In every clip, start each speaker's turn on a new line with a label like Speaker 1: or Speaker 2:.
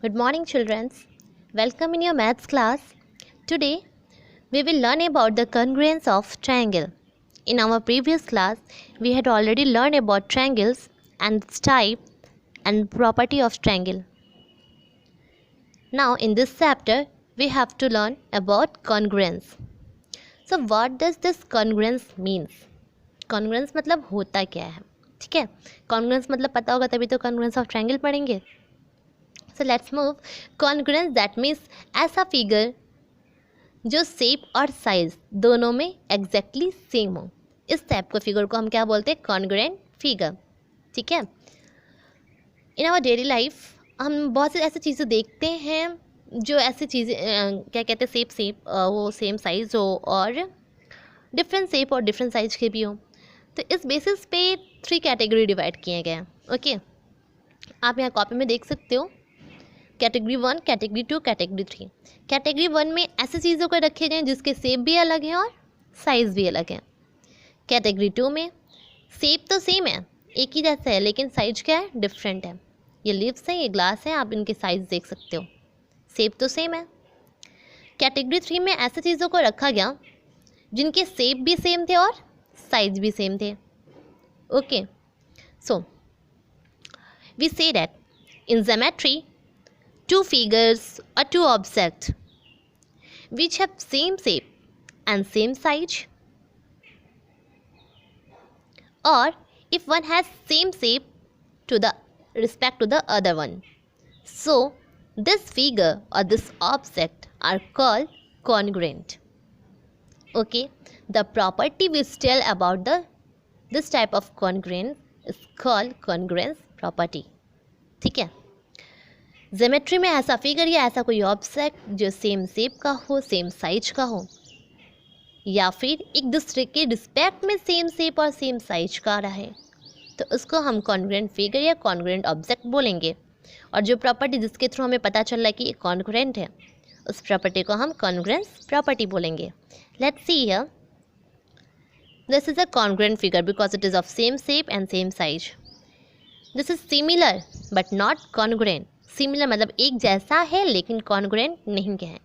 Speaker 1: Good morning, children. Welcome in your maths class. Today, we will learn about the congruence of triangle. In our previous class, we had already learned about triangles and its type and property of triangle. Now, in this chapter, we have to learn about congruence. So, what does this congruence means? Congruence मतलब होता क्या है? ठीक है, congruence मतलब पता होगा तभी तो congruence of triangle पढ़ेंगे. So let's move. Congruence that means ऐसा फिगर जो शेप और साइज दोनों में एग्जैक्टली सेम हो. इस टाइप के फिगर को हम क्या बोलते हैं? Congruent figure. ठीक है. इन आवर डेली लाइफ हम बहुत सी ऐसी चीज़ें देखते हैं जो ऐसी चीज़ें क्या कहते हैं, शेप वो सेम साइज हो और डिफरेंट शेप और डिफरेंट साइज के भी हो. तो इस बेसिस पे 3 कैटेगरी डिवाइड किए गए हैं. ओके, आप यहाँ कॉपी में देख सकते हो. Category 1, category 2, category 3. कैटेगरी 1 में ऐसी चीज़ों को रखे गए जिसके शेप भी अलग हैं और साइज़ भी अलग है. कैटेगरी 2 में शेप तो सेम है, एक ही जैसा है, लेकिन साइज क्या है? डिफरेंट है. ये लिप्स हैं, ये ग्लास हैं, आप इनके साइज़ देख सकते हो. शेप तो सेम है. कैटेगरी 3 में ऐसी चीज़ों को रखा गया जिनके शेप भी सेम थे और साइज भी सेम थे. Okay, so we say that in geometry two figures or two objects which have same shape and same size, or if one has same shape to the respect to the other one, so this figure or this object are called congruent. Okay, the property we tell about this type of congruence is called congruence property. ठीक है. Geometry में ऐसा figure या ऐसा कोई object जो same shape का हो, सेम साइज का हो, या फिर एक दूसरे के रिस्पेक्ट में सेम शेप और सेम साइज का रहे, तो उसको हम कॉन्ग्रुएंट फिगर या कॉन्ग्रुएंट ऑब्जेक्ट बोलेंगे. और जो प्रॉपर्टी जिसके थ्रू हमें पता चल रहा है कि ये कॉन्ग्रुएंट है, उस प्रॉपर्टी को हम कॉन्ग्रुएंस प्रॉपर्टी बोलेंगे. Let's see here. This is a congruent figure because it is of same shape and same size. This is similar but not congruent. Similar मतलब एक जैसा है लेकिन कॉन्ग्रुएंट नहीं है.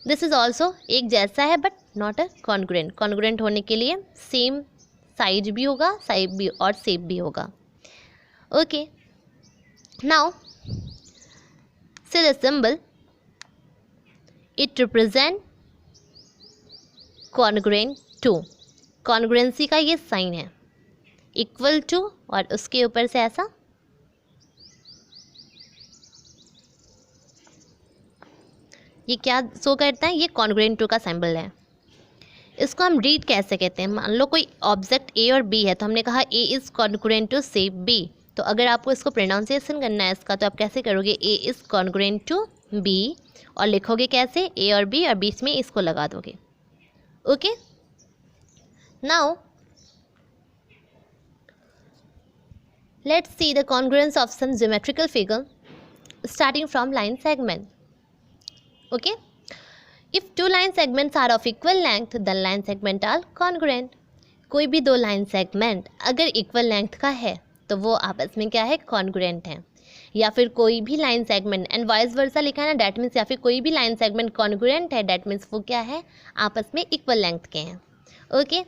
Speaker 1: दिस इज ऑल्सो एक जैसा है but not a congruent. Congruent होने के लिए सेम साइज भी होगा, साइज भी और शेप भी होगा. Okay, now see the symbol. It represent congruent to. Congruency का ये साइन है, इक्वल टू, और उसके ऊपर से ऐसा ये क्या शो करता है? ये कॉन्ग्रुएंट टू का सिंबल है. इसको हम रीड कैसे कहते हैं? मान लो कोई ऑब्जेक्ट ए और बी है, तो हमने कहा A is congruent to shape B. तो अगर आपको इसको प्रोनाउंसिएशन करना है इसका, तो आप कैसे करोगे? A is congruent to B, और लिखोगे कैसे? ए और बी, और बीच में इसको लगा दोगे. Okay, now let's see the congruence of some geometrical figure starting from line segment. Okay, if two line segments are of equal length, then line segment are congruent. कोई भी दो लाइन सेगमेंट अगर equal length का है तो वो आपस में क्या है? कॉन्ग्रुएंट है. या फिर कोई भी line segment and vice versa लिखा है ना, डैट मीन्स या फिर कोई भी लाइन सेगमेंट कॉन्ग्रुएंट है, डैट मीन्स वो क्या है? आपस में इक्वल लेंथ के हैं. ओके,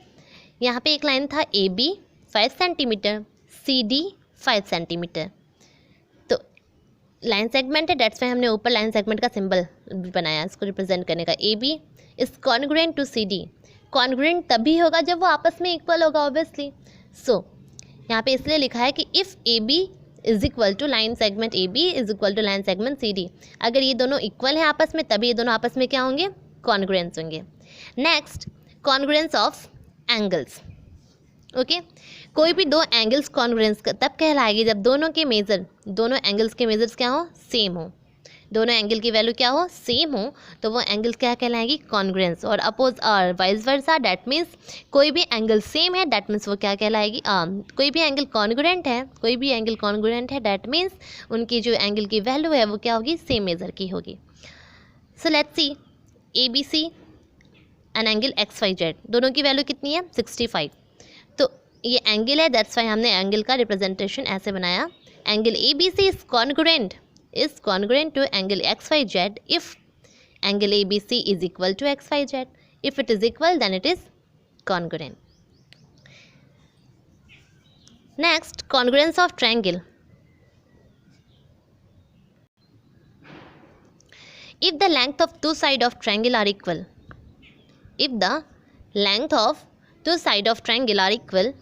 Speaker 1: यहाँ पे एक लाइन था A B 5 centimetre, C D 5 centimetre. Line segment है, डेट्स में हमने ऊपर लाइन सेगमेंट का सिंबल बनाया इसको रिप्रेजेंट करने का. A B is congruent to C D. Congruent तभी होगा जब वो आपस में इक्वल होगा, ऑब्वियसली. सो यहाँ पे इसलिए लिखा है कि if A B is equal to line segment A B is equal to line segment C D. अगर ये दोनों इक्वल हैं आपस में, तभी ये दोनों आपस में क्या होंगे? कॉन्ग्रुएंस होंगे. Next, congruence of angles. Okay, कोई भी दो एंगल्स कॉन्ग्रुएंस तब कहलाएगी जब दोनों एंगल्स के मेजर्स क्या हो? सेम हो. दोनों एंगल की वैल्यू क्या हो? सेम हो, तो वो एंगल्स क्या कहलाएगी? कॉन्ग्रुएंस. और अपोज और वाइस वर्सा, डैट मीन्स कोई भी एंगल सेम है, डैट मीन्स वो क्या कहलाएगी? कोई भी एंगल कॉन्ग्रुएंट है, डैट मीन्स उनकी जो एंगल की वैल्यू है वो क्या होगी? सेम मेजर की होगी. So let's see A B C and angle X Y Z, दोनों की वैल्यू कितनी है? 65. तो ये एंगल है, दैट्स वाई हमने एंगल का रिप्रेजेंटेशन ऐसे बनाया. Angle A B C is is congruent to angle XYZ if angle ABC is equal to XYZ. If it is equal, then it is congruent. Next, congruence of triangle. If the length of two sides of triangle are equal, if the length of two sides of triangle are equal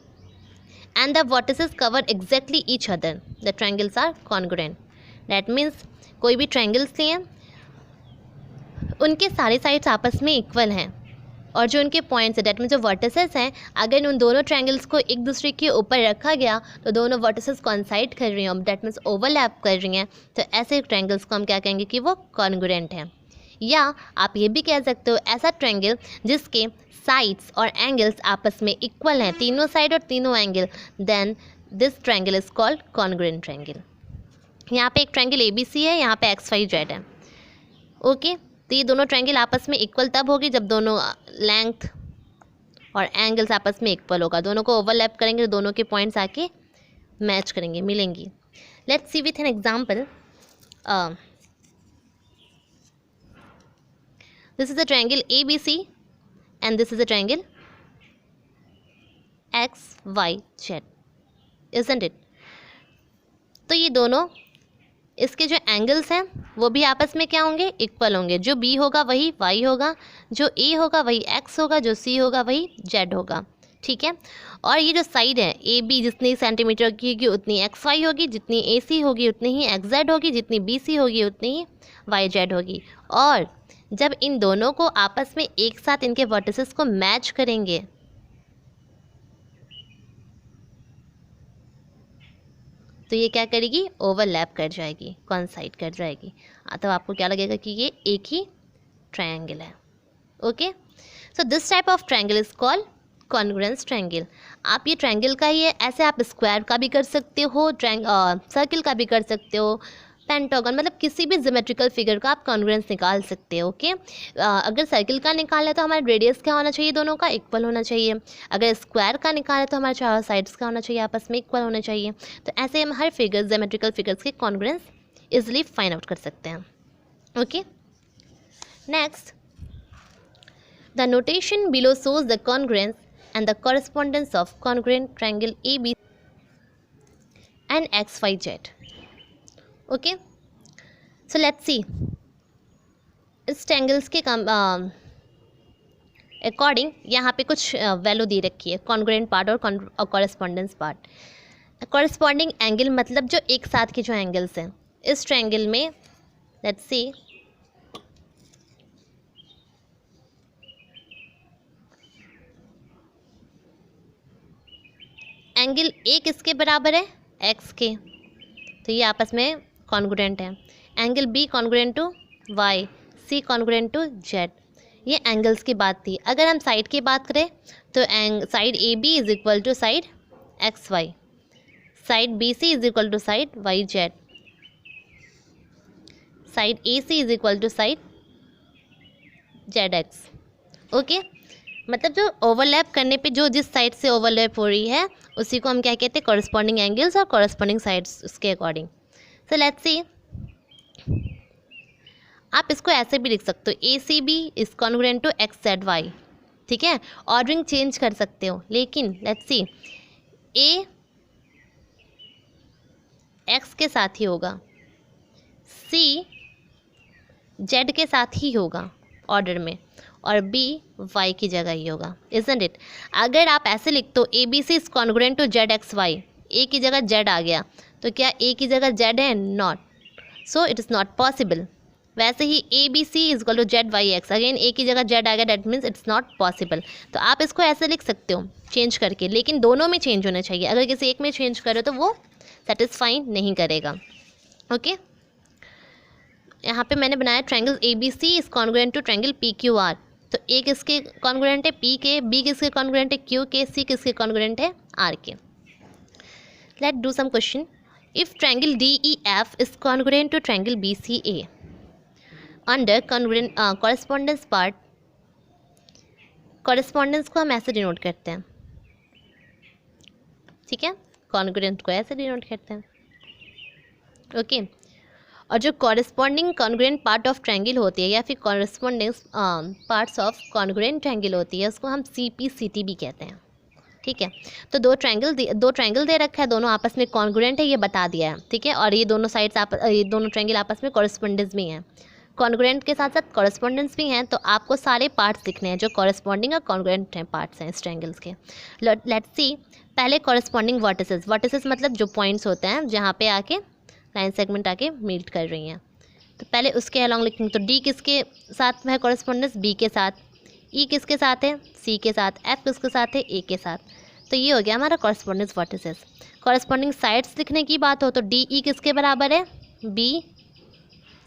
Speaker 1: and the vertices cover exactly each other, the triangles are congruent. That means कोई भी triangles लिए उनके सारे sides आपस में equal हैं और जो उनके पॉइंट्स है डेट मीन्स जो वर्टिसेस हैं, अगर उन दोनों ट्रायंगल्स को एक दूसरे के ऊपर रखा गया तो दोनों वर्टिसेस कॉन्साइड कर रही हैं, डेट मीन्स ओवरलैप कर रही हैं, तो ऐसे ट्रायंगल्स को हम क्या कहेंगे कि वो कॉन्ग्रुएंट हैं। या आप ये भी कह सकते हो ऐसा ट्रायंगल जिसके साइड्स और एंगल्स आपस में इक्वल हैं, तीनों साइड और तीनों angle, then this triangle is called congruent triangle. यहाँ पे एक ट्रायंगल ABC है, यहाँ पे XYZ है। ओके, तो ये दोनों ट्रायंगल आपस में इक्वल तब होगी जब दोनों लेंथ और एंगल्स आपस में इक्वल होगा। दोनों को ओवरलैप करेंगे तो दोनों के पॉइंट्स आके मैच करेंगे, मिलेंगी। Let's see with an example. This is a triangle ABC and this is a triangle XYZ, isn't it? तो ये दोनों इसके जो एंगल्स हैं वो भी आपस में क्या होंगे, इक्वल होंगे। जो B होगा वही Y होगा, जो A होगा वही X होगा, जो C होगा वही Z होगा, ठीक है। और ये जो साइड है AB जितनी सेंटीमीटर की होगी उतनी XY होगी, जितनी AC होगी उतनी ही XZ होगी, जितनी BC होगी उतनी ही YZ होगी। और जब इन दोनों को आपस में एक साथ इनके वर्टिसेस को मैच करेंगे तो ये क्या करेगी, ओवरलैप कर जाएगी, कॉन्साइड कर जाएगी। तो आपको क्या लगेगा कि ये एक ही ट्रायंगल है। Okay, so this type of triangle is called congruence triangle. आप ये ट्रायंगल का ये ऐसे आप स्क्वायर का भी कर सकते हो, सर्किल का भी कर सकते हो, पेंटागन, मतलब किसी भी ज्योमेट्रिकल फिगर का आप कॉन्ग्रुएंस निकाल सकते हो। ओके, अगर सर्किल का निकालना है तो हमारा रेडियस क्या होना चाहिए, दोनों का इक्वल होना चाहिए। अगर स्क्वायर का निकालना है तो हमारे चारों साइड्स का होना चाहिए, आपस में इक्वल होना चाहिए। तो ऐसे हम हर फिगर ज्योमेट्रिकल फिगर्स के कॉन्ग्रुएंस इजिली फाइंड आउट कर सकते हैं। Okay, next, the notation below shows the congruence and the correspondence of congruent triangle ABC and XYZ. Okay, so let's see इस ट्रायंगल्स के अकॉर्डिंग यहाँ पे कुछ वैल्यू दे रखी है, कॉन्ग्रुएंट पार्ट और कॉरेस्पॉन्डेंस पार्ट। कॉरेस्पॉन्डिंग एंगल मतलब जो एक साथ के जो एंगल्स हैं इस ट्रायंगल में, लेट्स सी एंगल A किसके बराबर है, X के, तो ये आपस में कॉन्ग्रुएंट है। Angle B congruent to Y, C congruent to Z। ये एंगल्स की बात थी। अगर हम साइड की बात करें तो side AB is equal to side XY, side BC is equal to side YZ, side AC is equal to side ZX। Okay, मतलब जो ओवरलैप करने पे जो जिस साइड से ओवरलैप हो रही है उसी को हम क्या कहते हैं, कॉरस्पॉन्डिंग एंगल्स और कॉरस्पॉन्डिंग साइड्स उसके अकॉर्डिंग। सो लेट्स सी, आप इसको ऐसे भी लिख सकते हो, ACB is congruent to XZY, ठीक है। ऑर्डरिंग चेंज कर सकते हो, लेकिन लेट्स सी A X के साथ ही होगा, C Z के साथ ही होगा ऑर्डर में, और B Y की जगह ही होगा, इजंट इट? अगर आप ऐसे लिख दो ABC is congruent to ZXY, A की जगह Z आ गया तो क्या A की जगह Z है, not, so it is not possible. वैसे ही ABC is equal to ZYX, again A की जगह Z आ गया, that means it's not possible. तो आप इसको ऐसे लिख सकते हो चेंज करके, लेकिन दोनों में चेंज होना चाहिए। अगर किसी एक में चेंज करो तो वो सेटिस्फाई नहीं करेगा। ओके, यहाँ पे मैंने बनाया triangle ABC is congruent to triangle PQR। तो A किसके कॉन्ग्रुएंट है, P के, B किसके कॉन्ग्रुएंट है, Q के, C किसके कॉन्ग्रुएंट है, R के। Let do some question. If triangle DEF is congruent to triangle BCA under correspondence part, correspondence को हम ऐसे डिनोट करते हैं, ठीक है, कॉन्ग्रुएंट को ऐसे डिनोट करते हैं। ओके, और जो corresponding congruent part of triangle होती है या फिर corresponding parts of congruent triangle होती है उसको हम CP-CT भी कहते हैं। ठीक है, तो दो ट्रायंगल दे रखा है, दोनों आपस में कॉन्ग्रुएंट है ये बता दिया है। ठीक है, और ये दोनों साइड्स ये दोनों ट्रायंगल आपस में कॉरेस्पॉन्डेंस भी हैं, कॉन्ग्रुएंट के साथ साथ कॉरेस्पॉन्डेंस भी हैं। तो आपको सारे पार्ट्स लिखने हैं जो कॉरेस्पॉन्डिंग और कॉन्ग्रुएंट हैं पार्ट्स हैं इस ट्रायंगल्स के। लेट्स सी, पहले कॉरेस्पॉन्डिंग वर्टिसेस, वर्टिसेस मतलब जो पॉइंट्स होते हैं जहाँ पे आके लाइन सेगमेंट आके मीट कर रही हैं। तो पहले उसके अलॉन्ग लिखेंगे, तो डी किसके साथ है कॉरेस्पॉन्डेंस, बी के साथ, ई किसके साथ है, सी के साथ, एफ किसके साथ है, ए के साथ। तो ये हो गया हमारा कॉरेस्पॉन्डेंस वर्टिसेस। कॉरेस्पॉन्डिंग साइड्स लिखने की बात हो तो डी ई किसके बराबर है, बी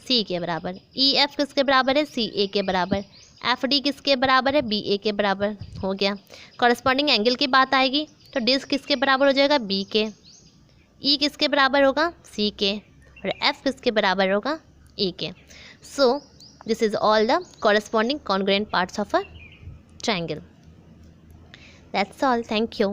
Speaker 1: सी के बराबर, ई एफ किसके बराबर है, सी ए के बराबर, एफ डी किसके बराबर है, बी ए के बराबर। हो गया। कॉरेस्पॉन्डिंग एंगल की बात आएगी तो डिस किसके बराबर हो जाएगा, बी के, ई किसके बराबर होगा, सी के, और एफ किसके बराबर होगा, ए के। So this is all the corresponding congruent parts of a triangle. That's all, thank you.